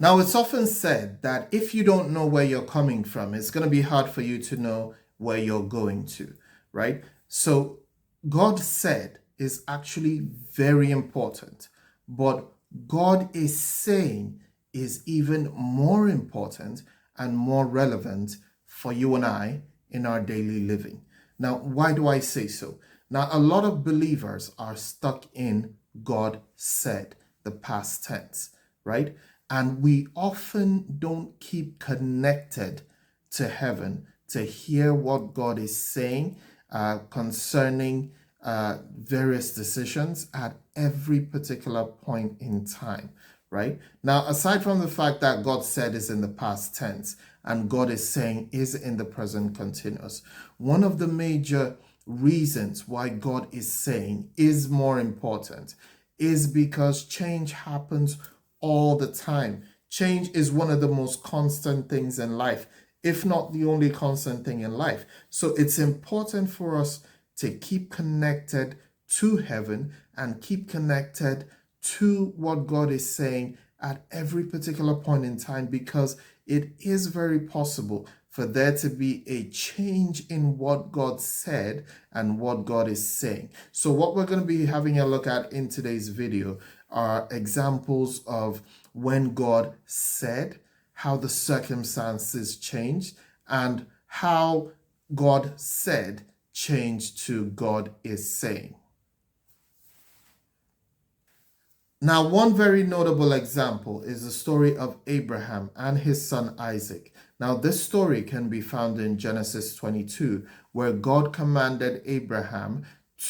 Now, it's often said that if you don't know where you're coming from, it's going to be hard for you to know where you're going to, right? So, God said is actually very important, but God is saying is even more important and more relevant for you and I in our daily living. Now, why do I say so? Now, a lot of believers are stuck in God said, the past tense, right? And we often don't keep connected to heaven to hear what God is saying concerning various decisions at every particular point in time, right? Now, aside from the fact that God said is in the past tense and God is saying is in the present continuous, one of the major reasons why God is saying is more important is because change happens all the time. Change is one of the most constant things in life, if not the only constant thing in life. So it's important for us to keep connected to heaven and keep connected to what God is saying at every particular point in time, because it is very possible for there to be a change in what God said and what God is saying. So what we're going to be having a look at in today's video are examples of when God said, how the circumstances changed, and how God said changed to God is saying. Now, one very notable example is the story of Abraham and his son Isaac. Now, this story can be found in Genesis 22, where God commanded Abraham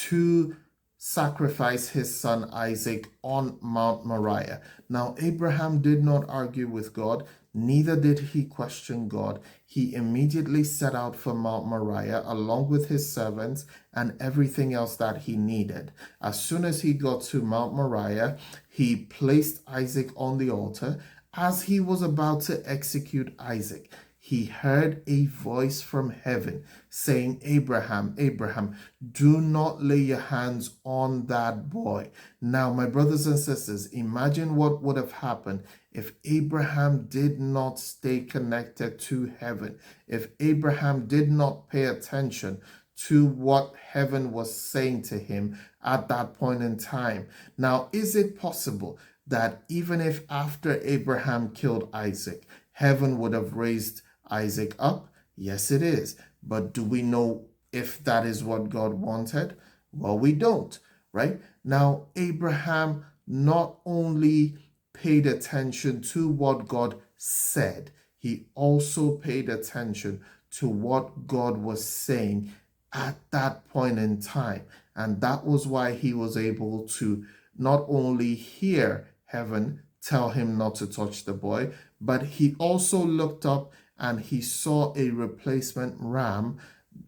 to sacrifice his son Isaac on Mount Moriah. Now, Abraham did not argue with God, neither did he question God. He immediately set out for Mount Moriah along with his servants and everything else that he needed. As soon as he got to Mount Moriah, he placed Isaac on the altar. As he was about to execute Isaac, he heard a voice from heaven saying, Abraham, Abraham, do not lay your hands on that boy. Now, my brothers and sisters, imagine what would have happened if Abraham did not stay connected to heaven, if Abraham did not pay attention to what heaven was saying to him at that point in time. Now, is it possible that even if after Abraham killed Isaac, heaven would have raised Isaac up? Yes, it is. But do we know if that is what God wanted? Well, we don't, right? Now, Abraham not only paid attention to what God said, he also paid attention to what God was saying at that point in time. And that was why he was able to not only hear heaven tell him not to touch the boy, but he also looked up and he saw a replacement ram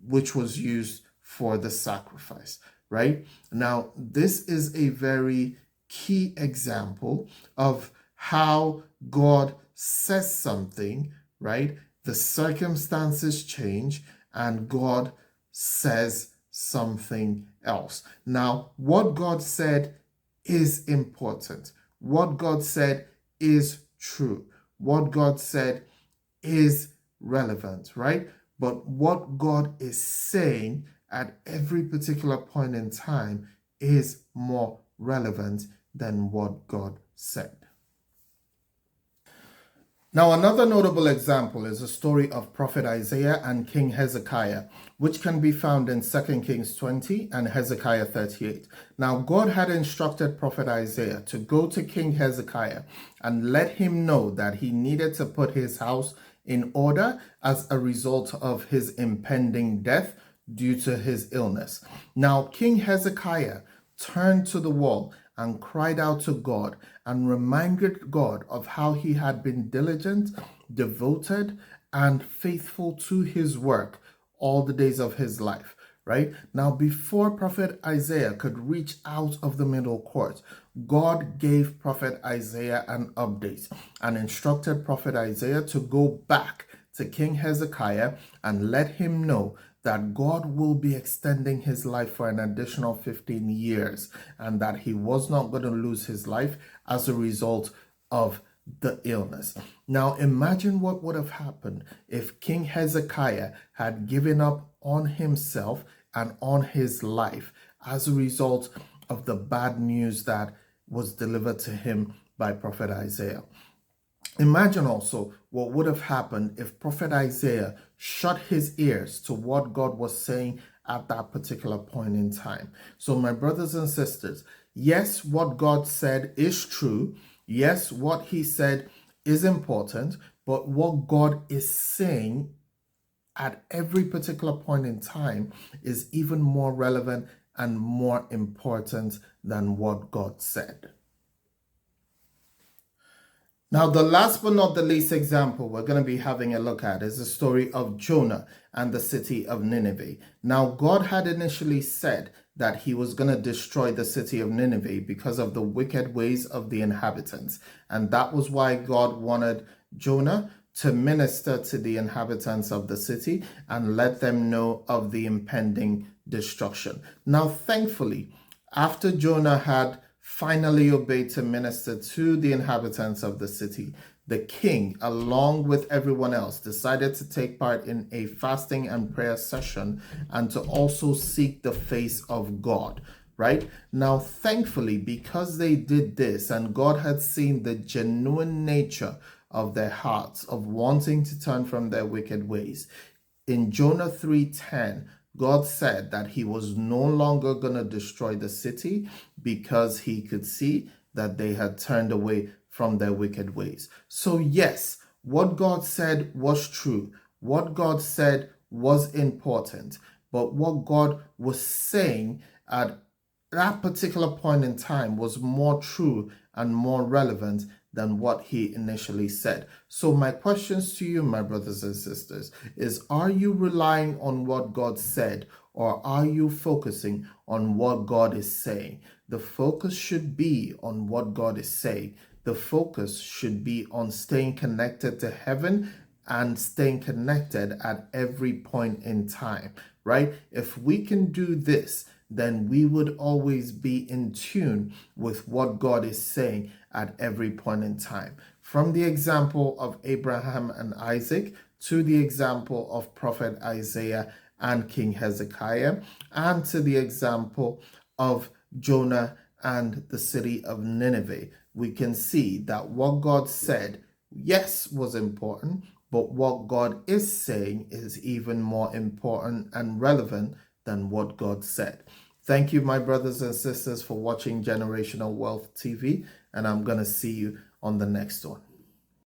which was used for the sacrifice, right? Now, this is a very key example of how God says something, right? The circumstances change and God says something else. Now, what God said is important. What God said is true. What God said is relevant, right? But what God is saying at every particular point in time is more relevant than what God said. Now, another notable example is the story of Prophet Isaiah and King Hezekiah, which can be found in 2 Kings 20 and Hezekiah 38. Now, God had instructed Prophet Isaiah to go to King Hezekiah and let him know that he needed to put his house in order as a result of his impending death due to his illness. Now, King Hezekiah turned to the wall and cried out to God and reminded God of how he had been diligent, devoted, and faithful to his work all the days of his life, right? Now, before Prophet Isaiah could reach out of the middle court, God gave Prophet Isaiah an update and instructed Prophet Isaiah to go back to King Hezekiah and let him know that God will be extending his life for an additional 15 years and that he was not going to lose his life as a result of the illness. Now imagine what would have happened if King Hezekiah had given up on himself and on his life as a result of the bad news that was delivered to him by Prophet Isaiah. Imagine also what would have happened if Prophet Isaiah shut his ears to what God was saying at that particular point in time. So, my brothers and sisters, yes, what God said is true. Yes, what he said is important, but what God is saying at every particular point in time is even more relevant and more important than what God said. Now, the last but not the least example we're going to be having a look at is the story of Jonah and the city of Nineveh. Now, God had initially said that he was going to destroy the city of Nineveh because of the wicked ways of the inhabitants. And that was why God wanted Jonah to minister to the inhabitants of the city and let them know of the impending destruction. Now, thankfully, after Jonah had finally obeyed to minister to the inhabitants of the city, the king, along with everyone else, decided to take part in a fasting and prayer session and to also seek the face of God. Right now, thankfully, because they did this and God had seen the genuine nature of their hearts of wanting to turn from their wicked ways, in Jonah 3:10, God said that he was no longer going to destroy the city because he could see that they had turned away from their wicked ways. So yes, what God said was true. What God said was important. But what God was saying at that particular point in time was more true and more relevant than what he initially said. So my questions to you, my brothers and sisters, is are you relying on what God said, or are you focusing on what God is saying? The focus should be on what God is saying. The focus should be on staying connected to heaven and staying connected at every point in time, right? If we can do this, then we would always be in tune with what God is saying at every point in time. From the example of Abraham and Isaac to the example of Prophet Isaiah and King Hezekiah, and to the example of Jonah and the city of Nineveh, we can see that what God said, yes, was important, but what God is saying is even more important and relevant than what God said. Thank you, my brothers and sisters, for watching Generational Wealth TV, and I'm going to see you on the next one.